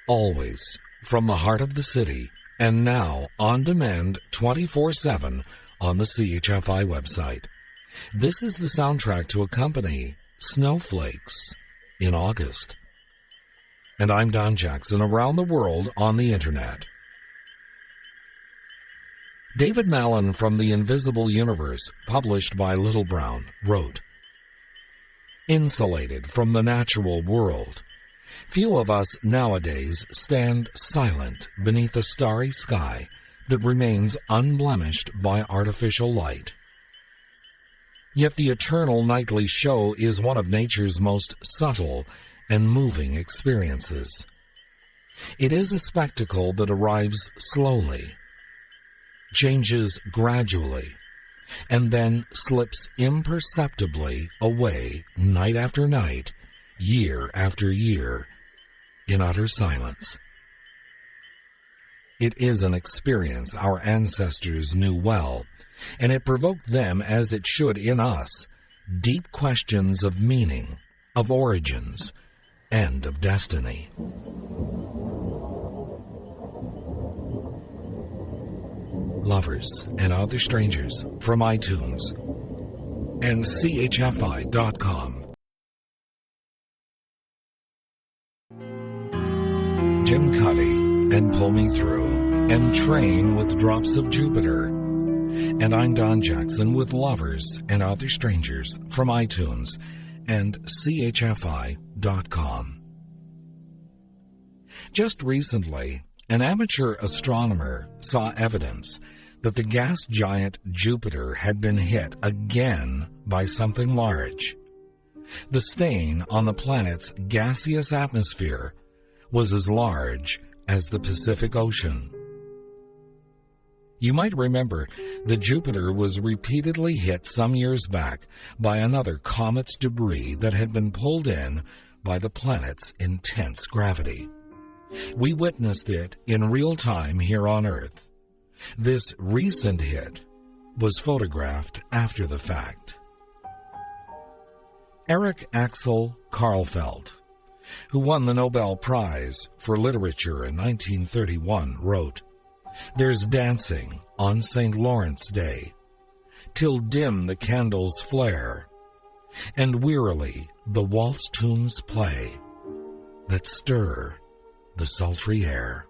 always from the heart of the city, and now on demand 24/7 on the CHFI website. This is the soundtrack to accompany Snowflakes in August. And I'm Don Jackson, around the world on the internet. David Mallon from The Invisible Universe, published by Little Brown, wrote, "Insulated from the natural world, few of us nowadays stand silent beneath a starry sky that remains unblemished by artificial light. Yet the eternal nightly show is one of nature's most subtle and moving experiences. It is a spectacle that arrives slowly, changes gradually, and then slips imperceptibly away night after night, year after year, in utter silence. It is an experience our ancestors knew well, and it provoked them, as it should in us, deep questions of meaning, of origins, and of destiny." Lovers and Other Strangers from iTunes and CHFI.com. Jim Cuddy and Pull Me Through, and Train with Drops of Jupiter. And I'm Don Jackson with Lovers and Other Strangers from iTunes and CHFI.com. Just recently, an amateur astronomer saw evidence that the gas giant Jupiter had been hit again by something large. The stain on the planet's gaseous atmosphere was as large as the Pacific Ocean. You might remember that Jupiter was repeatedly hit some years back by another comet's debris that had been pulled in by the planet's intense gravity. We witnessed it in real time here on Earth. This recent hit was photographed after the fact. Eric Axel Karlfeldt, who won the Nobel Prize for Literature in 1931, wrote, "There's dancing on St. Lawrence Day, till dim the candles flare, and wearily the waltz tunes play that stir the sultry air."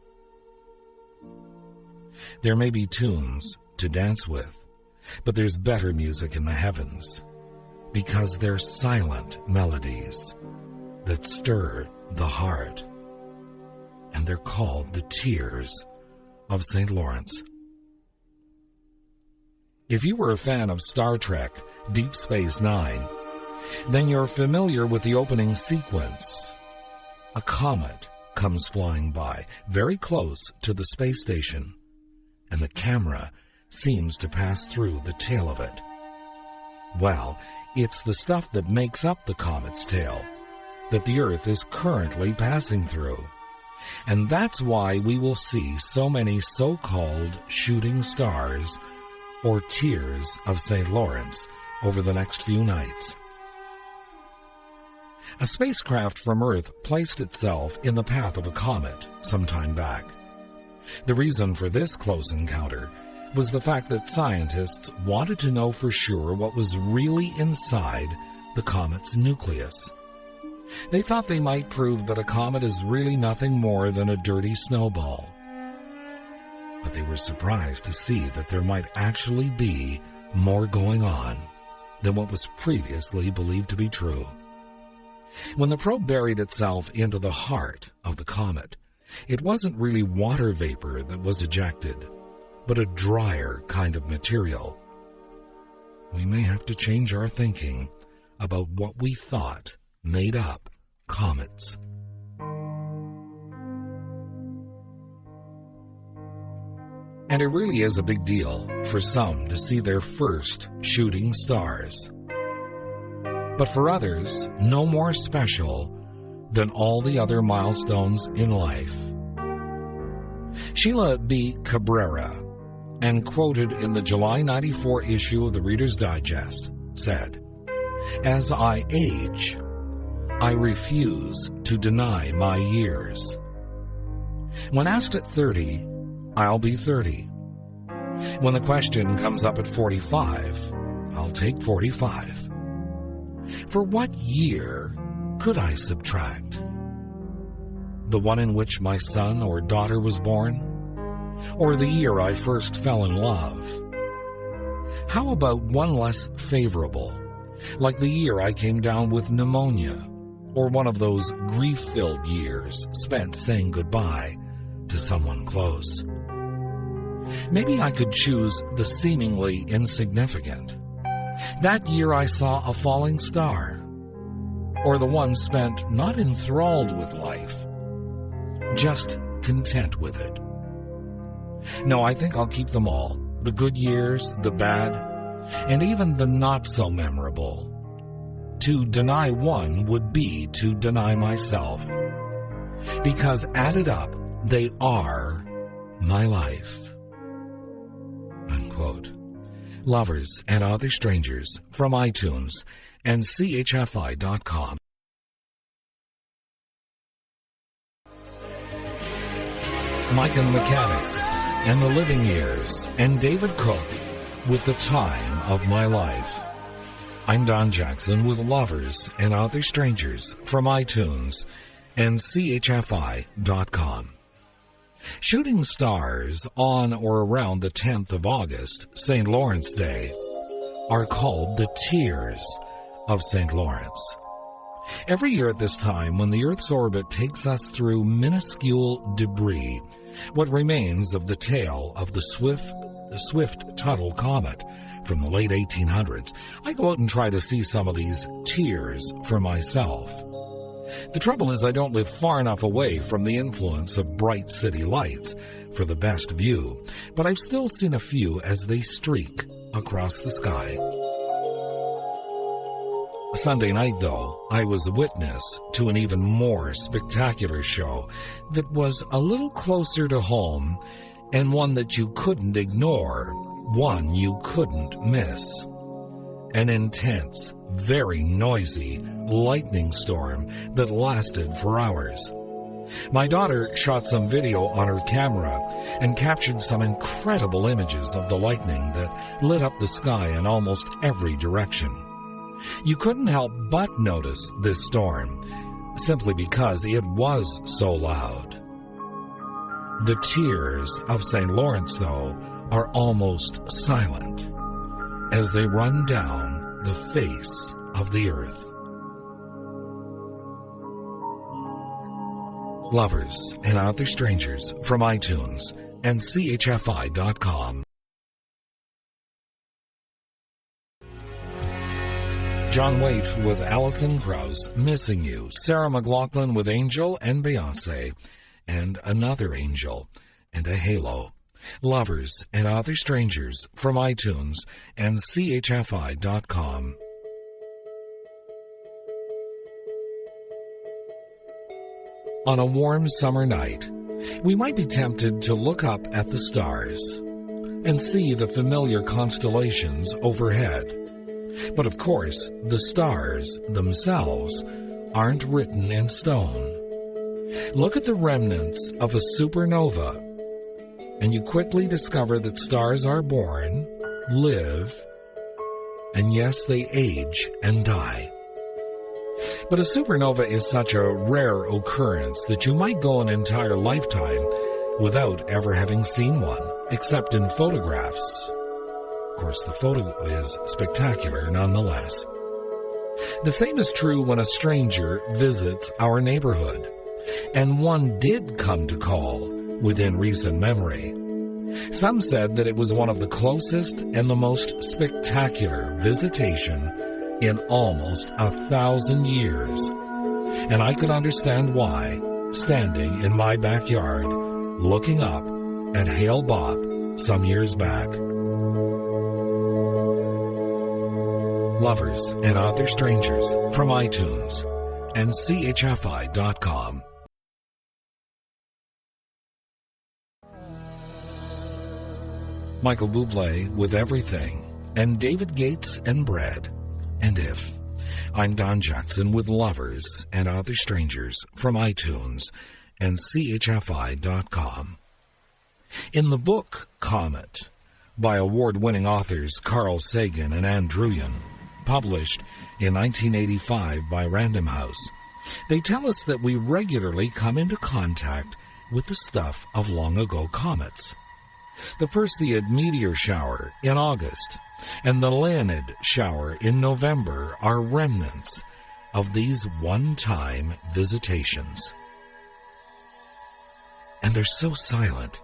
There may be tunes to dance with, but there's better music in the heavens, because they're silent melodies that stir the heart, and they're called the Tears of St. Lawrence. If you were a fan of Star Trek Deep Space Nine, then you're familiar with the opening sequence. A comet comes flying by, very close to the space station, and the camera seems to pass through the tail of it. Well, it's the stuff that makes up the comet's tail that the Earth is currently passing through. And that's why we will see so many so-called shooting stars or Tears of St. Lawrence over the next few nights. A spacecraft from Earth placed itself in the path of a comet some time back. The reason for this close encounter was the fact that scientists wanted to know for sure what was really inside the comet's nucleus. They thought they might prove that a comet is really nothing more than a dirty snowball. But they were surprised to see that there might actually be more going on than what was previously believed to be true. When the probe buried itself into the heart of the comet, it wasn't really water vapor that was ejected, but a drier kind of material. We may have to change our thinking about what we thought made up comets. And it really is a big deal for some to see their first shooting stars. But for others, no more special than all the other milestones in life. Sheila B. Cabrera, and quoted in the July 94 issue of the Reader's Digest, said, "As I age, I refuse to deny my years. When asked at 30, I'll be 30. When the question comes up at 45, I'll take 45. For what year could I subtract? The one in which my son or daughter was born? Or the year I first fell in love? How about one less favorable, like the year I came down with pneumonia, or one of those grief-filled years spent saying goodbye to someone close? Maybe I could choose the seemingly insignificant. That year I saw a falling star, or the one spent not enthralled with life, just content with it. No, I think I'll keep them all, the good years, the bad, and even the not-so-memorable. To deny one would be to deny myself, because added up, they are my life. Unquote. Lovers and Other Strangers from iTunes and CHFI.com. Mike and Mechanics and the Living Years and David Cook with The Time of My Life. I'm Don Jackson with Lovers and Other Strangers from iTunes and CHFI.com. Shooting stars on or around the 10th of August, St. Lawrence Day, are called the Tears of St. Lawrence. Every year at this time, when the Earth's orbit takes us through minuscule debris, what remains of the tail of the Swift-Tuttle comet from the late 1800s, I go out and try to see some of these tears for myself. The trouble is I don't live far enough away from the influence of bright city lights for the best view, but I've still seen a few as they streak across the sky. Sunday night, though, I was witness to an even more spectacular show that was a little closer to home and one that you couldn't ignore, one you couldn't miss. An intense, very noisy lightning storm that lasted for hours. My daughter shot some video on her camera and captured some incredible images of the lightning that lit up the sky in almost every direction. You couldn't help but notice this storm, simply because it was so loud. The tears of St. Lawrence, though, are almost silent as they run down the face of the earth. Lovers and Other Strangers from iTunes and CHFI.com. John Waite with Alison, Krauss, Missing You. Sarah McLachlan with Angel and Beyonce, and Another Angel and a Halo. Lovers and Other Strangers from iTunes and CHFI.com. On a warm summer night, we might be tempted to look up at the stars and see the familiar constellations overhead. But of course, the stars themselves aren't written in stone. Look at the remnants of a supernova, and you quickly discover that stars are born, live, and yes, they age and die. But a supernova is such a rare occurrence that you might go an entire lifetime without ever having seen one, except in photographs. Of course, the photo is spectacular nonetheless. The same is true when a stranger visits our neighborhood, and one did come to call within recent memory. Some said that it was one of the closest and the most spectacular visitation in almost 1,000 years. And I could understand why, standing in my backyard, looking up at Hale Bopp some years back. Lovers and Other Strangers from iTunes and CHFI.com. Michael Buble with Everything, and David Gates and Bread, and If. I'm Don Jackson with Lovers and Other Strangers from iTunes and CHFI.com. In the book Comet, by award-winning authors Carl Sagan and Ann Druyan, published in 1985 by Random House, they tell us that we regularly come into contact with the stuff of long-ago comets. The Perseid meteor shower in August and the Leonid shower in November are remnants of these one-time visitations. And they're so silent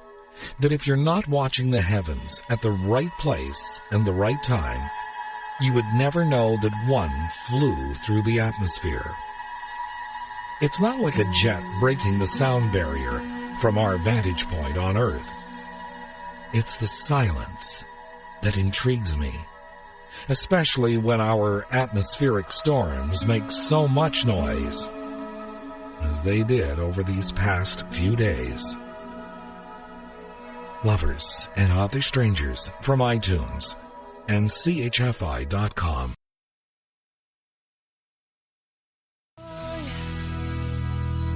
that if you're not watching the heavens at the right place and the right time, you would never know that one flew through the atmosphere. It's not like a jet breaking the sound barrier from our vantage point on Earth. It's the silence that intrigues me, especially when our atmospheric storms make so much noise, as they did over these past few days. Lovers and Other Strangers from iTunes and CHFI.com.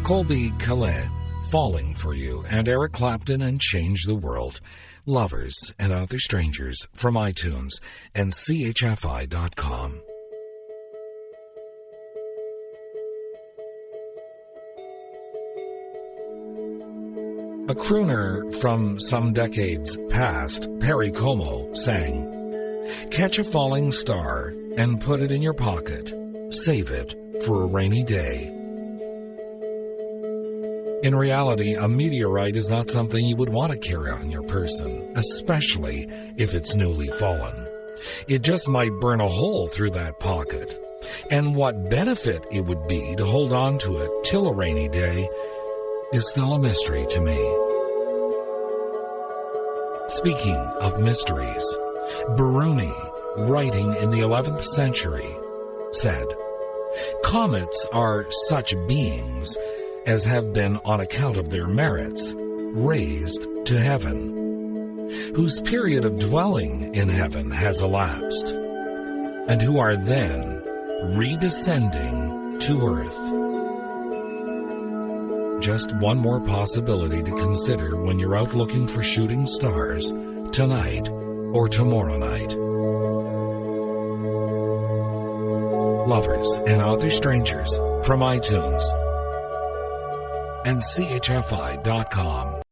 Colbie, Caillat, Falling for You, and Eric Clapton and Change the World. Lovers and Other Strangers from iTunes and CHFI.com. A crooner from some decades past, Perry Como, sang, "Catch a falling star and put it in your pocket. Save it for a rainy day." In reality, a meteorite is not something you would want to carry on your person, especially if it's newly fallen. It just might burn a hole through that pocket. And what benefit it would be to hold on to it till a rainy day is still a mystery to me. Speaking of mysteries, Biruni, writing in the 11th century, said, "Comets are such beings as have been, on account of their merits, raised to heaven, whose period of dwelling in heaven has elapsed, and who are then redescending to earth." Just one more possibility to consider when you're out looking for shooting stars tonight or tomorrow night. Lovers and Other Strangers from iTunes and CHFI.com.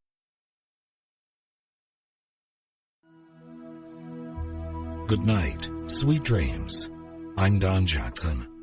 Good night, sweet dreams. I'm Don Jackson.